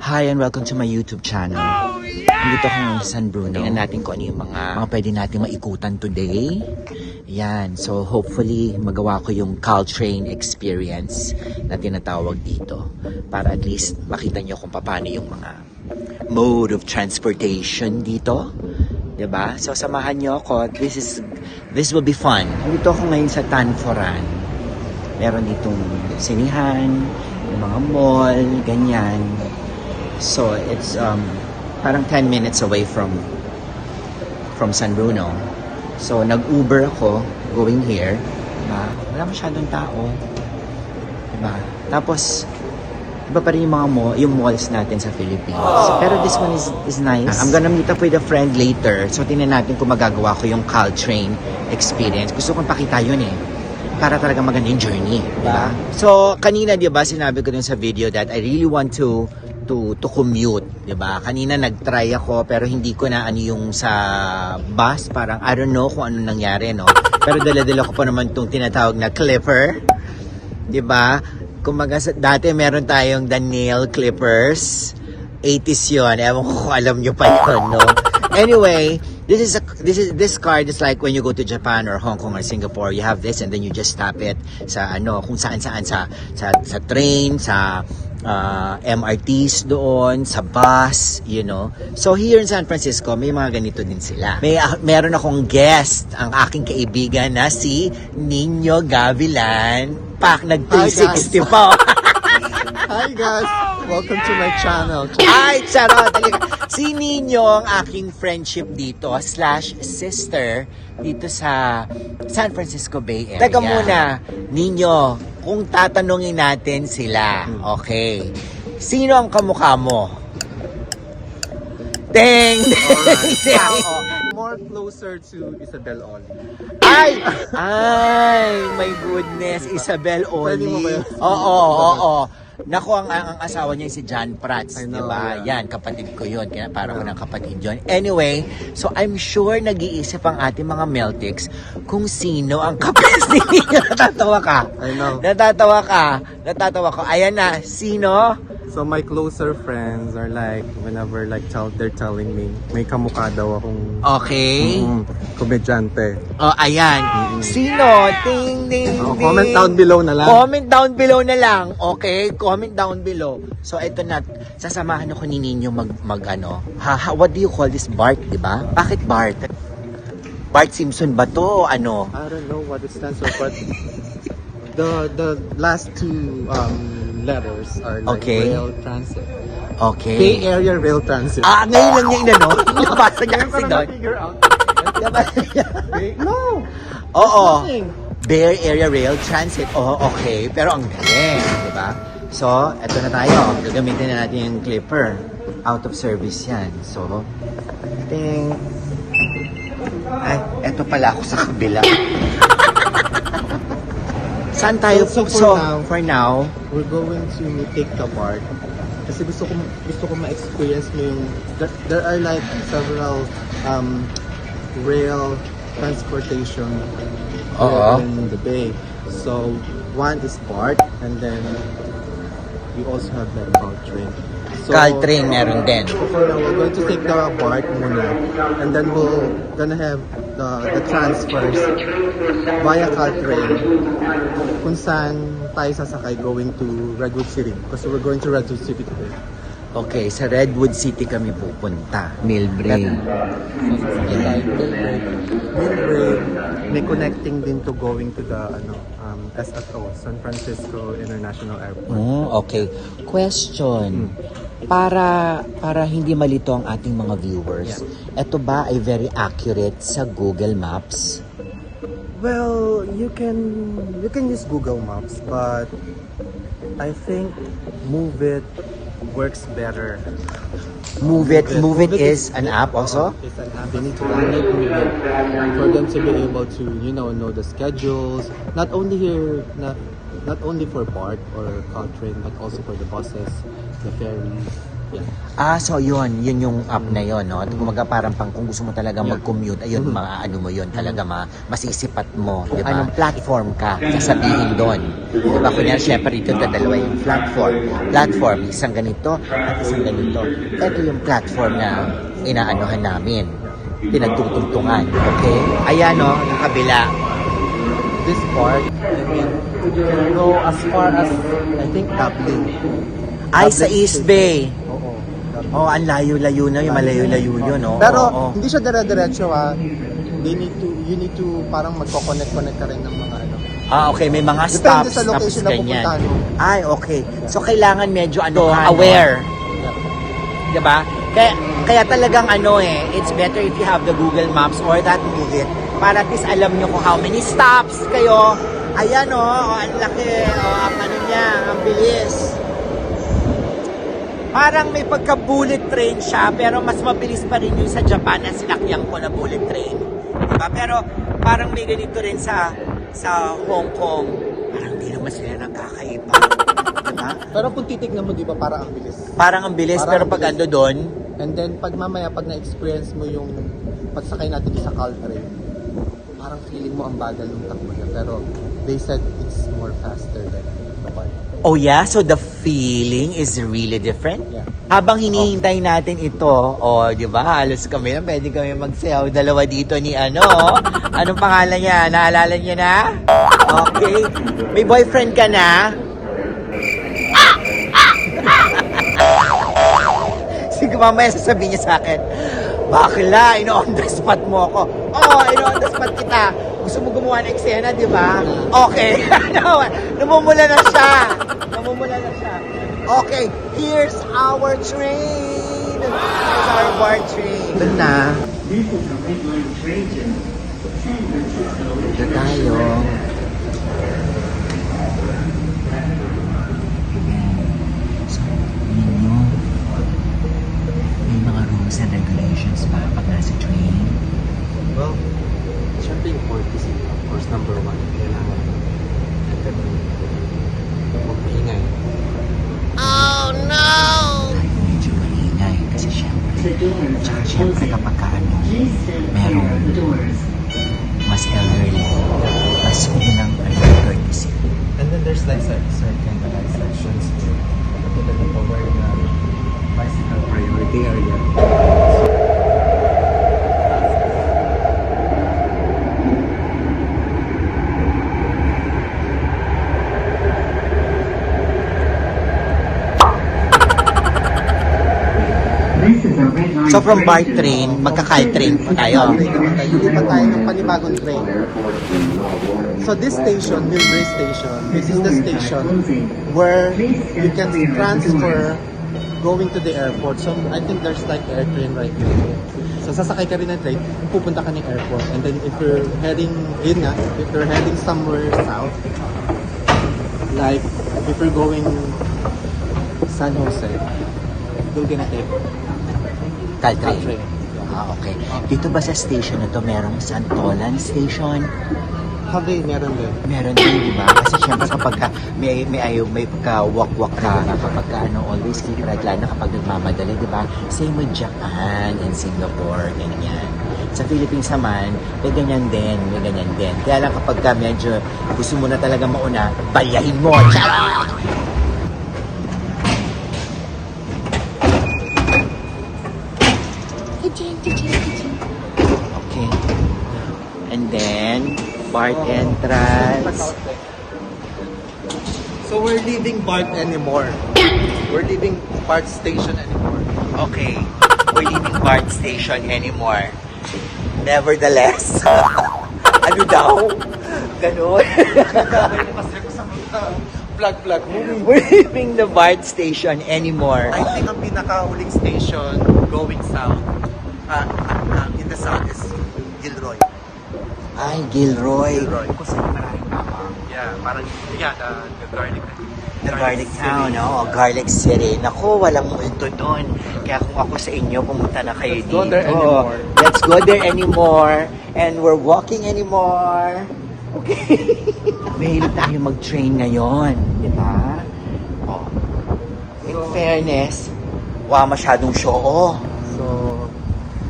Hi and welcome to my YouTube channel. Dito ako ngayon sa San Bruno. Tingnan natin kung ano yung mga pwede natin maikutan today. Yan. So hopefully magawa ko yung Caltrain experience na tinatawag dito. Para at least makita nyo kung paano yung mga mode of transportation dito. Diba? So samahan nyo ako. This will be fun. Dito ako ngayon sa Tanforan. Meron ditong sinihan, yung mga mall, ganyan. So it's parang 10 minutes away from San Bruno. So nag-Uber ako going here. Diba? Wala masyadong tao. Diba? Tapos iba pa rin yung mga yung malls natin sa Philippines. Pero this one is nice. I'm gonna meet up with a friend later. So tingnan natin kung magagawa ko yung Caltrain experience. Gusto kong pakita yun eh. Para talaga maganda yung journey, diba? So, kanina, diba, sinabi ko dun sa video that I really want to commute, diba? Kanina nag-try ako, pero hindi ko na ano yung sa bus, parang I don't know kung ano nangyari, no? Pero dala-dala ko pa naman itong tinatawag na clipper, diba? Kumaga, dati meron tayong the nail clippers, 80s yun, ewan ko kung alam nyo pa yun, no? Anyway, this card is like when you go to Japan or Hong Kong or Singapore, you have this and then you just tap it sa ano, kung saan-saan sa train, sa MRTs doon, sa bus, you know. So here in San Francisco, may mga ganito din sila. Meron akong guest, ang aking kaibigan na si Nino Gavilan. Nag 360 po. Hi guys! Welcome to my channel. Ay, charot! Si Nino ang aking friendship dito /sister dito sa San Francisco Bay Area. Teka muna, Nino, kung tatanungin natin sila, okay, sino ang kamukha mo? Ding! More closer to Isabel Oli. Ay! My goodness, Isabel Pwede mo ba Oli. yun? Oo. Naku, ang asawa niya si John Prats, I know, diba? yeah. Yan, kapatid ko yun. Kaya parang ng kapatid yun. Anyway, so I'm sure nag-iisip ang ating mga Meltics kung sino ang kapatid niya. Natatawa ka. I know. Natatawa ka. Ayan na, sino? So my closer friends are like, whenever like they're telling me, may kamukha daw akong Okay. komedyante. Oh, ayan. Sino? Ding, ding, ding. Comment down below na lang. Comment down below na lang. Okay? Comment down below. So, ito na. Sasamahan ako ni Nino mag ano. What do you call this? Bart, di ba? Bakit Bart? Bart Simpson ba to? Ano? I don't know what it stands for, but the last two letters are like Okay. rail transit. Okay. Bay Area Rail Transit. Ngayon lang niya inano. Nabasa niya kasi doon. figure out. No! Oo. Nothing. Bay Area Rail Transit. Oh, okay. Pero ang galing, di ba? So, eto na tayo. Gagamitin na natin yung clipper. Out of service yan. So, ting. Ay, eto pala ako sa kabila. Saan tayo? So, For now, we're going to take the BART. Kasi gusto ko ma-experience mo yung there are like several rail transportation Oo. in the bay. So one is BART and then we also have the Caltrain. So Caltrain meron din. for now, we're going to take the BART muna and then we're gonna have the transfers via Caltrain kung saan tayo sasakay going to Redwood City because we're going to Redwood City today. Okay, sa Redwood City kami pupunta. Millbrae. Millbrae, may connecting din to going to the SFO, San Francisco International Airport. Okay. Question. Para hindi malito ang ating mga viewers, ito ba ay very accurate sa Google Maps? Well, you can use Google Maps, but I think Move It works better. Move It is an app also? It's an app. They need to download Move It for them to be able to, know the schedules. Not only here, not only for BART or Caltrain, but also for the buses, the ferries. So yun yung app na yun, no? Kumaga parang kung gusto mo talaga mag-commute, ayun, ano mo yun, talaga masisipat mo, di ba? Anong platform ka, sasabihin doon. Di ba? Kunya, syempre ito, dalawa yung platform, isang ganito at isang ganito. Ito yung platform na inaanohan namin, pinagtutungtungan, okay? Ayan, no, yung kabila. This part, I mean, you can go as far as, I think, Dublin. Ay, sa East Bay. Oo. Oh, ang layo-layo na, yung malayo-layo yun, no? Pero Oo. hindi siya dire-diretso you need to parang magko-connect ka rin ng mga ano. Okay, may mga Depende stops, sa location na ganyan. pupuntahan mo. Ay, okay. So, kailangan medyo aware. Diba? Kaya talagang it's better if you have the Google Maps or that Move It para at least alam nyo kung how many stops kayo. Ayan, ang laki. Ang ano niya, ang bilis. Parang may pagka-bullet train siya, pero mas mabilis pa rin yung sa Japan na sinakyan ko na bullet train. Diba? Pero parang may ganito rin sa Hong Kong. Parang hindi naman sila nagkakaiba. Diba? Pero kung titignan mo, di ba, parang ang bilis. Parang ang bilis, Parang pero ang pag bilis. ando doon, And then, pag mamaya, pag na-experience mo yung pagsakay natin sa Caltrain, parang feeling mo ang bagal ng takbo niya. Pero they said it's more faster than the one. oh yeah, so the feeling is really different. Yeah. Habang hinihintay natin ito, di ba, halos kami na, pwede kami magsayaw dalawa dito ni anong pangalan niya? Naalala niya na? Okay. May boyfriend ka na? Sige, mamaya sasabihin niya sa akin, bakla, ino-on the spot mo ako. Ino-on the spot kita. Gusto mo gumawa ng eksena, di ba? Okay. Namumula na siya. Okay, here's our train. Here's our BART train. Ito na. This is a Red Line train to San Francisco. Ito tayo. So, ninyo, may mga rules and regulations pa pag nasa train. Well, syempre yung courtesy, of course, number one. Kailangan huwag maingay. Tayo medyo maingay kasi syempre, The doors tsaka are syempre closing. kapag Please stand clear merong of the doors. mas elderly, mas yun ang courtesy. And then there's like certain sections to katulad ng power na bicycle priority area. This is a Red Line So from BART to train, magka-Caltrain po tayo. Lilipat tayo ng panibagong train. So this station, Millbrae Station, this is the station where you can transfer going to the airport. So I think there's like air train right here. So sasakay ka rin ng train, pupunta ka ng airport. And then if you're heading, if you're heading somewhere south, like if you're going San Jose, you're gonna take Caltrain. Caltrain. Okay. Dito ba sa station na to merong Santolan Station? Habi, meron din. Meron din, di ba? Kasi syempre kapag ka, may pagka-walk-walk ka, kapag ka, always keep right line na kapag nagmamadali, di ba? Same with Japan and Singapore, ganyan. Sa Philippines naman, may ganyan din. Kaya lang kapag ka medyo gusto mo na talaga mauna, balyahin mo. Charot! Okay. And then, BART entrance. So we're leaving BART anymore. We're leaving BART station anymore. Okay. We're leaving BART station anymore. Nevertheless. Ano daw? Ganon. Vlog moving. We're leaving the BART station anymore. I think ang pinakahuling station going south, in the south is Gilroy. Ay, Gilroy. Kasi maraming tama. Yeah, parang, the garlic. The Garlic Town, no? Garlic City. Naku, walang multo doon. Kaya kung ako sa inyo, pumunta na kayo Let's dito. go there anymore. Let's go there anymore. And we're walking anymore. Okay. Mahilig tayo mag-train ngayon. Di ba? Oh. In fairness, Wow, masyadong show. So,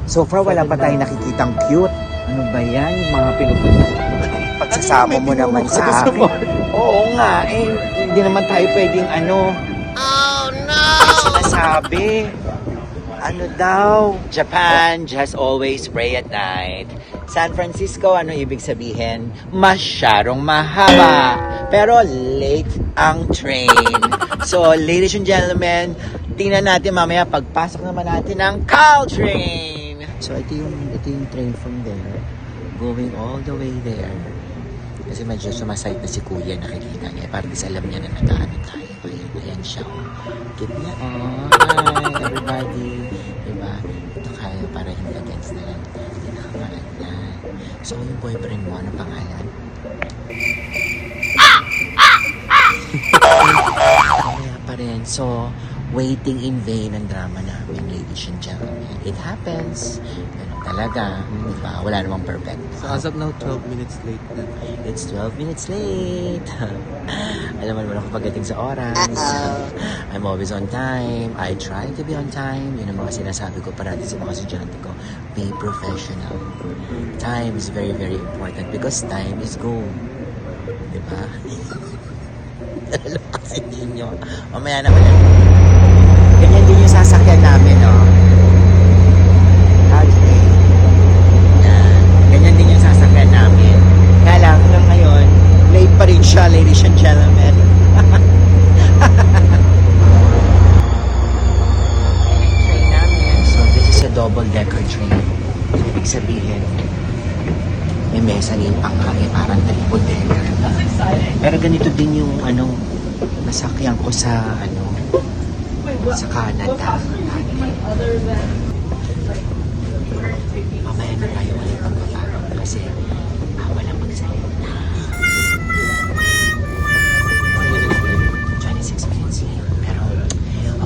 So far, wala pa tayong nakikitang cute. Ano ba yan? Yung mga pinupunta. Pagsasama mo naman sa akin. Oo nga, eh, hindi naman tayo pwedeng ano. Oh no! Sinasabi. Ano daw? Japan, just always pray at night. San Francisco, ano ibig sabihin? Masyadong mahaba. Pero late ang train. So, ladies and gentlemen, tingnan natin mamaya pagpasok naman natin ng Caltrain. So, ito yung train from there. Going all the way there. Kasi medyo sumasayt na si Kuya, nakikita niya. Parang alam niya na nag-ano tayo. Ayan siya. Keep niya. Oh, hi everybody. Diba? Ito kayo para hindi against na lang. Hindi nakamaanda. So, yung boyfriend mo, ano pangalan? Kaya pa rin. So, waiting in vain ang drama namin, ladies and gentlemen. It happens. Ganun talaga. Diba? Wala namang perfect. so as of now, 12 minutes late na. It's 12 minutes late. Alam mo naman ako pagdating sa oras. I'm always on time. I try to be on time. Yun ang mga sinasabi ko parati sa mga estudyante ko. Be professional. Time is very, very important because time is gold. Diba? Alam kasi ninyo. Mamaya naman yan. Ganyan din yung sasakyan namin, no? Ganyan din yung sasakyan namin. Kaya lang, hanggang ngayon, late pa rin siya, ladies and gentlemen. Train namin. So, this is a double-decker train. So, ibig sabihin, may mezzanine pang kami, parang triple-decker. Pero ganito din yung, nasakyan ko sa, sa Canada. Mamaya na tayo ulit magpapagaw kasi walang magsalita. 26 minutes late. Pero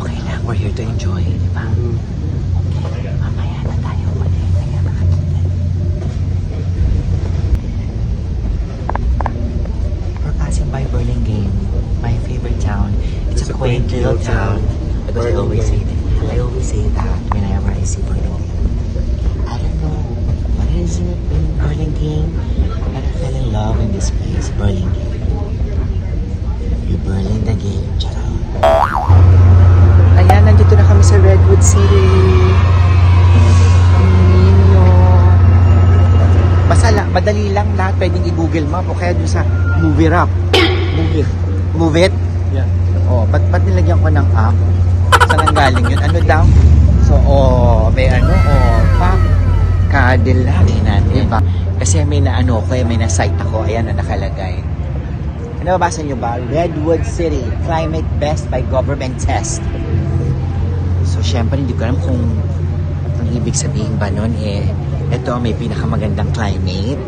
okay lang. We're here to enjoy, di ba? Okay. Mamaya na tayo ulit. Kaya makakita. We're passing by Burlingame, my favorite town. It's a quaint little town. Because I always say that whenever I see Burlingame. I don't know what is it in Burlingame, but I fell in love in this place, Burlingame. You Burling the game, charot. Ayan, nandito na kami sa Redwood City. Nino. Basta lang, madali lang lahat pwedeng i-google map o kaya dun sa movie rap. Move it? Yeah. Oh, ba't nilagyan ko ng app? Saan ang galing yun? Ano daw? So, may Cadillac natin. Diba? Kasi may may na-site ako. Ayan na nakalagay. Ano babasa nyo ba? Redwood City, Climate Best by Government Test. So, syempre, hindi ko alam kung ang ibig sabihin ba nun ito may pinakamagandang climate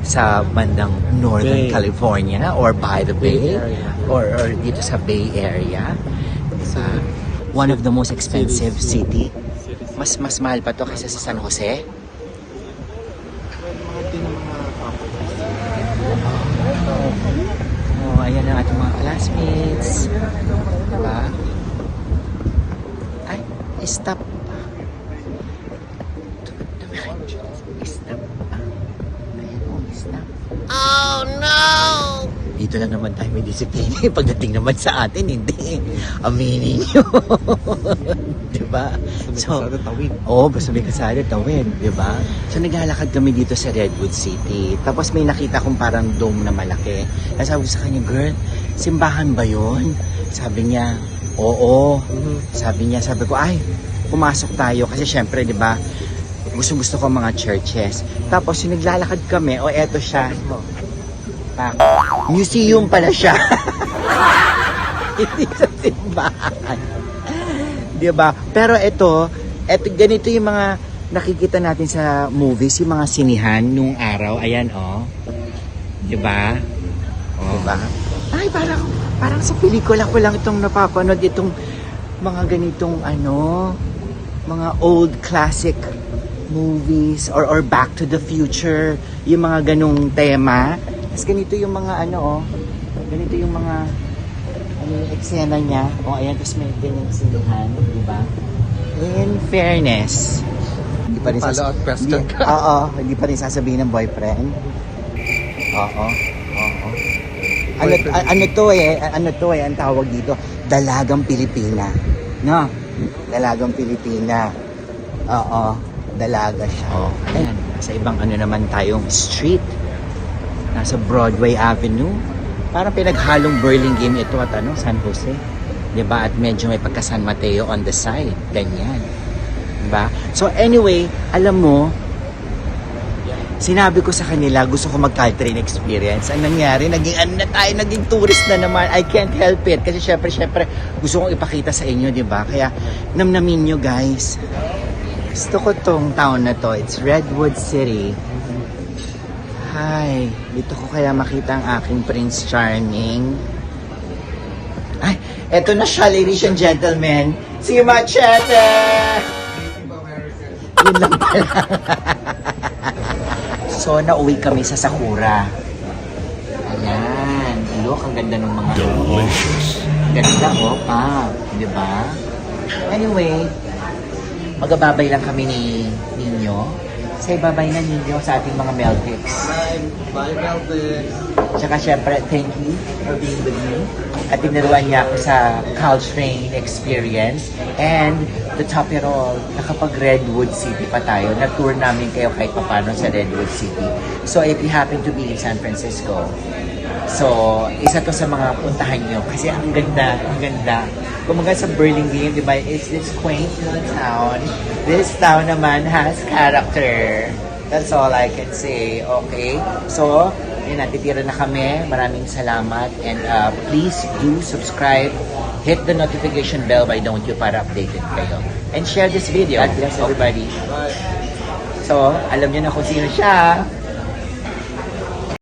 sa bandang Northern Bay. California or by the Bay Area. or dito sa Bay Area. One of the most expensive city. Mas mahal pa to kaysa sa San Jose. Mga din ng mga properties. Ayan ang ating mga classmates. Diba? Ay, stop. Stop. Ayan, stop. Oh no! Dito lang naman tayo may disiplina. Pagdating naman sa atin, hindi. Aminin nyo. Diba? So, tawid. basta may kasada, tawid. Diba? So, naglalakad kami dito sa Redwood City. Tapos may nakita kong parang dome na malaki. Tapos sabi ko sa kanya, girl, simbahan ba yun? Sabi niya, oo. Sabi ko, ay, pumasok tayo. Kasi syempre, diba, gusto ko mga churches. Tapos, yung naglalakad kami, eto siya. Museum pala siya. Hindi sa simbahan. Diba? Pero ito, ganito yung mga nakikita natin sa movies, yung mga sinihan nung araw. Ayan, Diba? Diba? Ay, parang sa pelikula ko lang itong napapanood, itong mga ganitong, mga old classic movies or Back to the Future, yung mga ganong tema. Tapos ganito yung mga ganito yung mga yung eksena niya. Ayan, tapos may ganyan sinihan, di ba? in fairness, hindi pa rin Follow up question hindi- ka. Oo, hindi pa rin sasabihin ng boyfriend. Oo. Ano to eh, ang tawag dito, dalagang Pilipina. No? Dalagang Pilipina. Oo, dalaga siya. Ayan, sa ibang ano naman tayong street. Nasa Broadway Avenue. Parang pinaghalong Burlingame ito at San Jose. 'Di ba? At medyo may pagka San Mateo on the side. Ganyan. 'Di ba? So anyway, alam mo, sinabi ko sa kanila, gusto ko mag-Caltrain experience. Ang nangyari, naging tourist na naman. I can't help it. Kasi syempre, gusto kong ipakita sa inyo, di ba? Kaya, namnamin nyo, guys. Gusto ko tong town na to. It's Redwood City. Hi. Dito ko kaya makita ang aking Prince Charming. Ay, eto na siya, ladies and gentlemen. Si Machete! Yun lang pala. So, nauwi kami sa Sakura. Ayan. Look, ang ganda ng mga ganda, oh, pa. Diba? Anyway, magababay lang kami ni Ninyo. Say bye-bye na, Ninyo, sa ating mga Meltix. Bye, Melvin. Tsaka syempre, thank you for being with me. At tinaruan niya ako sa Caltrain experience. And the top it all, nakapag-Redwood City pa tayo. Nag-tour namin kayo kahit papano sa Redwood City. So if you happen to be in San Francisco, so isa to sa mga puntahan nyo. Kasi ang ganda, ang ganda. Kumaga sa Burlingame, di ba, it's this quaint little town. This town naman has character. That's all I can say, okay? So, yun, natitira na kami. Maraming salamat. And please do subscribe. Hit the notification bell by don't you para updated kayo. And share this video. God bless everybody. Bye. So, alam niyo na kung sino siya.